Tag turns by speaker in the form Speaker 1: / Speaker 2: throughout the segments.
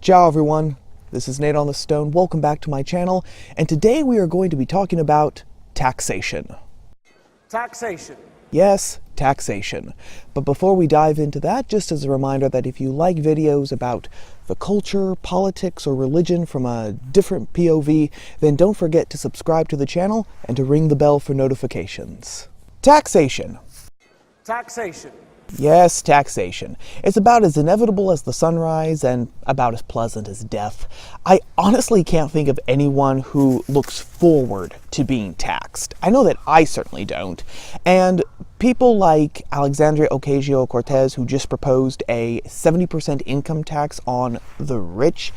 Speaker 1: Ciao everyone, this is Nate on the Stone. Welcome back to my channel, and today we are going to be talking about taxation.
Speaker 2: Taxation.
Speaker 1: Yes, taxation. But before we dive into that, just as a reminder that if you like videos about the culture, politics, or religion from a different POV, then don't forget to subscribe to the channel and to ring the bell for notifications. Taxation.
Speaker 2: Taxation.
Speaker 1: Yes, taxation. It's about as inevitable as the sunrise and about as pleasant as death. I honestly can't think of anyone who looks forward to being taxed. I know that I certainly don't. And people like Alexandria Ocasio-Cortez, who just proposed a 70% income tax on the rich,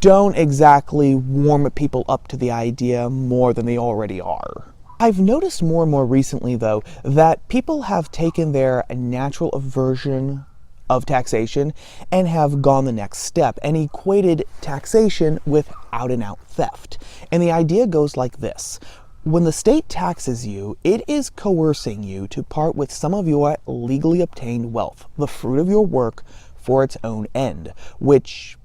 Speaker 1: don't exactly warm people up to the idea more than they already are. I've noticed more and more recently, though, that people have taken their natural aversion of taxation and have gone the next step and equated taxation with out-and-out theft. And the idea goes like this. When the state taxes you, it is coercing you to part with some of your legally obtained wealth, the fruit of your work, for its own end, which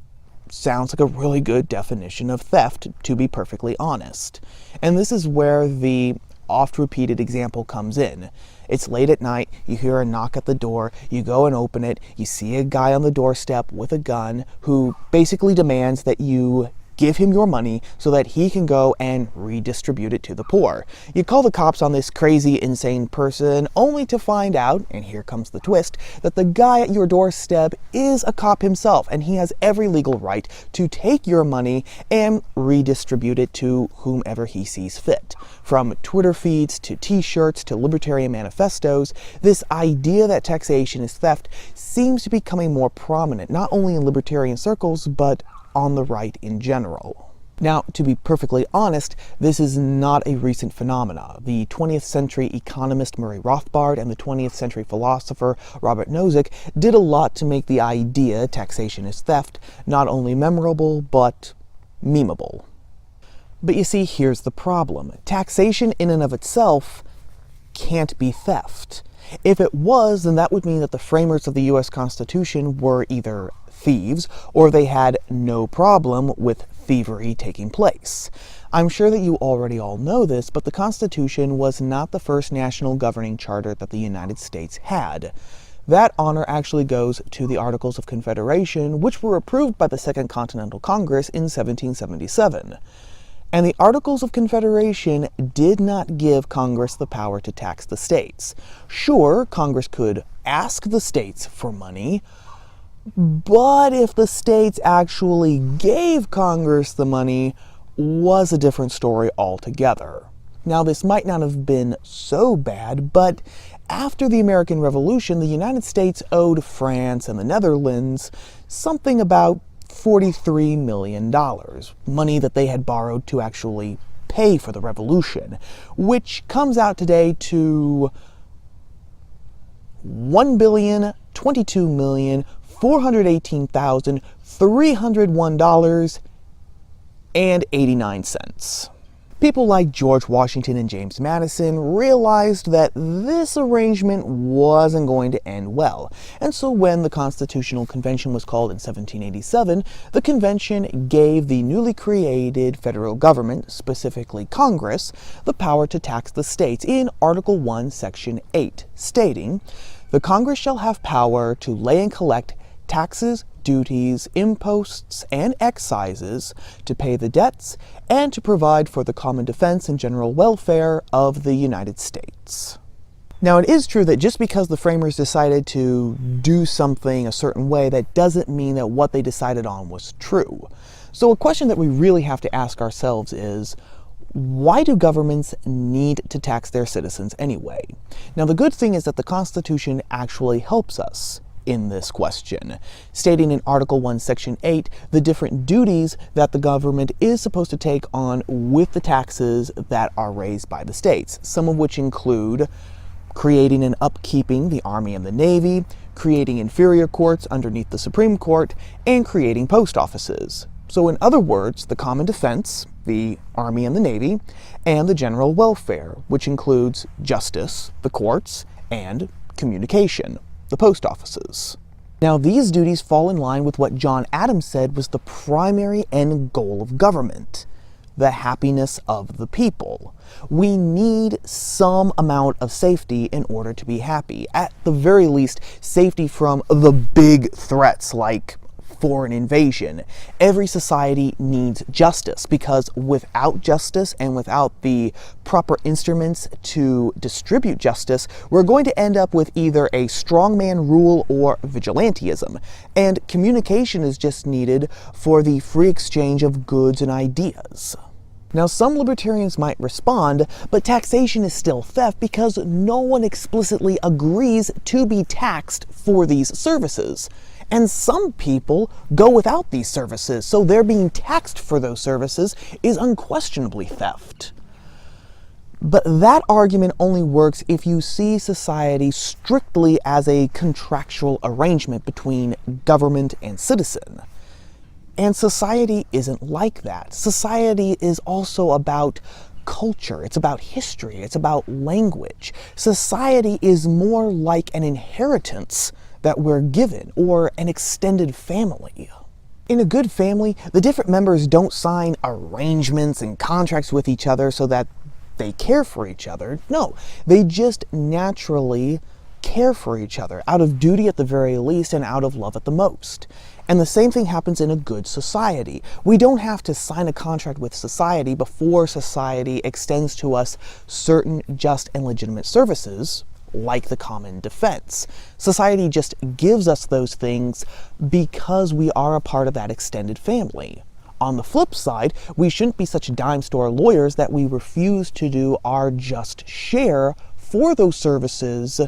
Speaker 1: sounds like a really good definition of theft, to be perfectly honest. And this is where the oft-repeated example comes in. It's late at night, you hear a knock at the door, you go and open it, you see a guy on the doorstep with a gun who basically demands that you give him your money so that he can go and redistribute it to the poor. You call the cops on this crazy, insane person, only to find out, and here comes the twist, that the guy at your doorstep is a cop himself, and he has every legal right to take your money and redistribute it to whomever he sees fit. From Twitter feeds to t-shirts to libertarian manifestos, this idea that taxation is theft seems to be becoming more prominent, not only in libertarian circles, but on the right in general. Now, to be perfectly honest, this is not a recent phenomena. The 20th century economist Murray Rothbard and the 20th century philosopher Robert Nozick did a lot to make the idea taxation is theft not only memorable, but memeable. But you see, here's the problem. Taxation in and of itself can't be theft. If it was, then that would mean that the framers of the US Constitution were either thieves, or they had no problem with thievery taking place. I'm sure that you already all know this, but the Constitution was not the first national governing charter that the United States had. That honor actually goes to the Articles of Confederation, which were approved by the Second Continental Congress in 1777. And the Articles of Confederation did not give Congress the power to tax the states. Sure, Congress could ask the states for money, but if the states actually gave Congress the money, was a different story altogether. Now, this might not have been so bad, but after the American Revolution, the United States owed France and the Netherlands something about $43 million, money that they had borrowed to actually pay for the revolution, which comes out today to $1,022,418,301.89. People like George Washington and James Madison realized that this arrangement wasn't going to end well. And so when the Constitutional Convention was called in 1787, the convention gave the newly created federal government, specifically Congress, the power to tax the states in Article 1, Section 8, stating, "The Congress shall have power to lay and collect taxes, duties, imposts, and excises, to pay the debts, and to provide for the common defense and general welfare of the United States." Now, it is true that just because the framers decided to do something a certain way, that doesn't mean that what they decided on was true. So a question that we really have to ask ourselves is, why do governments need to tax their citizens anyway? Now, the good thing is that the Constitution actually helps us in this question, stating in Article 1, Section 8, the different duties that the government is supposed to take on with the taxes that are raised by the states, some of which include creating and upkeeping the Army and the Navy, creating inferior courts underneath the Supreme Court, and creating post offices. So in other words, the common defense, the Army and the Navy, and the general welfare, which includes justice, the courts, and communication, the post offices. Now, these duties fall in line with what John Adams said was the primary end goal of government: the happiness of the people. We need some amount of safety in order to be happy. At the very least, safety from the big threats like foreign invasion. Every society needs justice, because without justice and without the proper instruments to distribute justice, we're going to end up with either a strongman rule or vigilantism. And communication is just needed for the free exchange of goods and ideas. Now, some libertarians might respond, but taxation is still theft because no one explicitly agrees to be taxed for these services. And some people go without these services, so their being taxed for those services is unquestionably theft. But that argument only works if you see society strictly as a contractual arrangement between government and citizen. And society isn't like that. Society is also about culture, it's about history, it's about language. Society is more like an inheritance that we're given, or an extended family. In a good family, the different members don't sign arrangements and contracts with each other so that they care for each other. No, they just naturally care for each other, out of duty at the very least and out of love at the most. And the same thing happens in a good society. We don't have to sign a contract with society before society extends to us certain just and legitimate services, like the common defense. Society just gives us those things because we are a part of that extended family. On the flip side, we shouldn't be such dime store lawyers that we refuse to do our just share for those services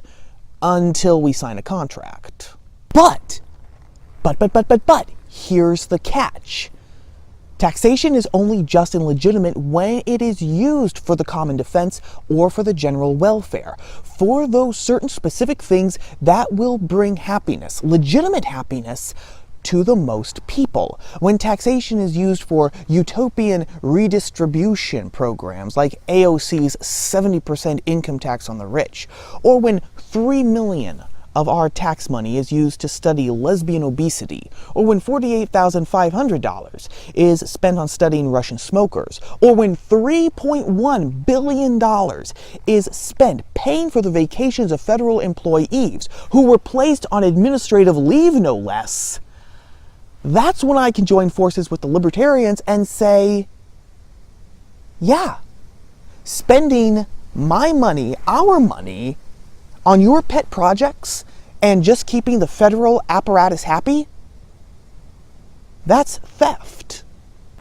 Speaker 1: until we sign a contract. But, here's the catch. Taxation is only just and legitimate when it is used for the common defense or for the general welfare, for those certain specific things that will bring happiness, legitimate happiness, to the most people. When taxation is used for utopian redistribution programs like AOC's 70% income tax on the rich, or when 3 million of our tax money is used to study lesbian obesity, or when $48,500 is spent on studying Russian smokers, or when $3.1 billion is spent paying for the vacations of federal employees who were placed on administrative leave, no less, that's when I can join forces with the libertarians and say, yeah, spending my money, our money, on your pet projects and just keeping the federal apparatus happy, that's theft.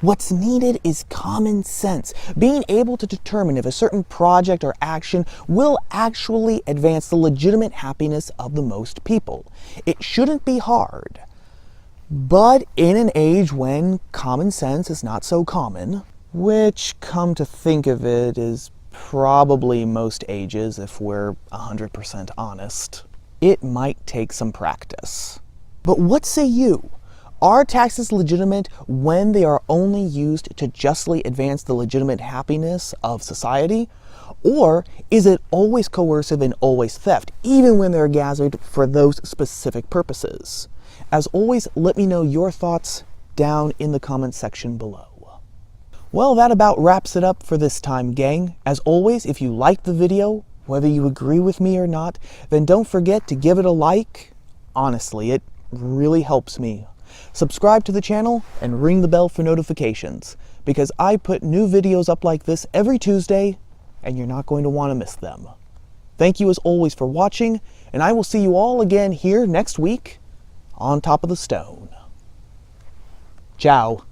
Speaker 1: What's needed is common sense, being able to determine if a certain project or action will actually advance the legitimate happiness of the most people. It shouldn't be hard. But in an age when common sense is not so common, which, come to think of it, is probably most ages if we're 100% honest, it might take some practice. But what say you? Are taxes legitimate when they are only used to justly advance the legitimate happiness of society? Or is it always coercive and always theft, even when they're gathered for those specific purposes? As always, let me know your thoughts down in the comments section below. Well, that about wraps it up for this time, gang. As always, if you liked the video, whether you agree with me or not, then don't forget to give it a like. Honestly, it really helps me. Subscribe to the channel and ring the bell for notifications, because I put new videos up like this every Tuesday, and you're not going to want to miss them. Thank you as always for watching, and I will see you all again here next week on Top of the Stone. Ciao.